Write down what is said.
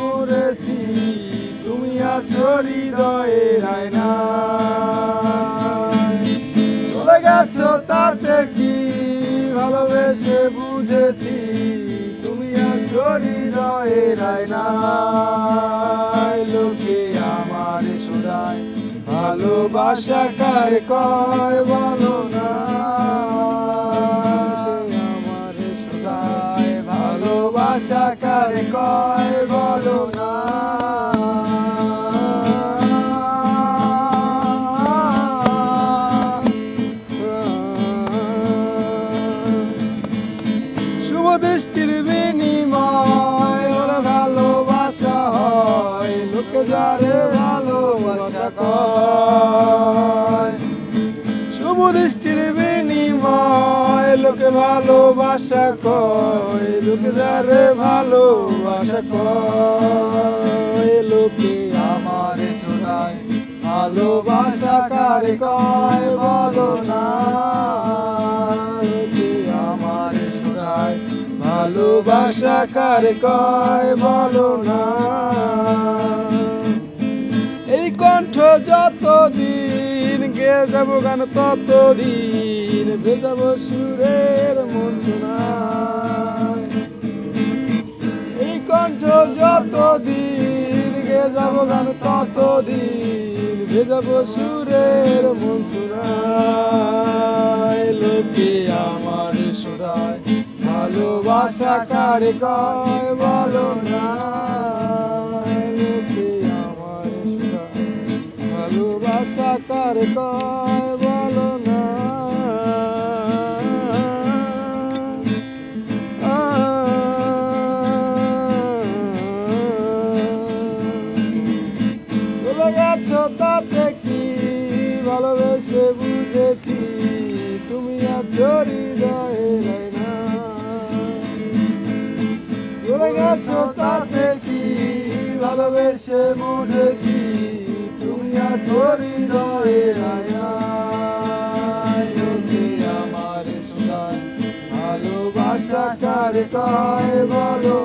মরেছি, তুমি আছো হৃদয়ের আয়নায়। চলে গেছো তাতে কি ভালোবেসে বুঝেছি, তুমি আছো হৃদয়ের আয়নায়। লোকে আমার শোনায় ভালোবাসা কার কয় বলো না, আমার শোনায় ভালোবাসা কার কয় বলো না। শুভ দৃষ্টির বিনিময় ওরা ভালোবাসা হয়, লোকে যারে ভালোবাসা কয়। শুভ দৃষ্টির বিনিময় লোকে ভালোবাসা কয়, লোকে যারে ভালোবাসা কয়। লোকে আমার শোনায় ভালোবাসা কারে কয় বলো না, লোকে আমার শোনায় ভালোবাসা কারে কয় বলো না। এই কণ্ঠ যতদিন গেয়ে যাবো গান ততদিন ভেজাবো সুরের মন শোনায়। এই কণ্ঠ যতদিন গেয়ে যাবো গান ততদিন ভেজাবো সুরের মন শোনায়। লোকে আমার শোনায় ভালোবাসা কারে কয় বলো না, লোকে আমার শোনায় ভালোবাসা কারে কয় বলো না। চলে গেছো তাতে কি ভালোবেসে বুঝেছি, তুমি আছো হৃদয়ের আয়নায়। চলে গেছো তাতে কি ভালোবেসে বুঝেছি, তুমি আছো হৃদয়ের আয়নায়। লোকে আমার শোনায় ভালোবাসা কারে কয় বলো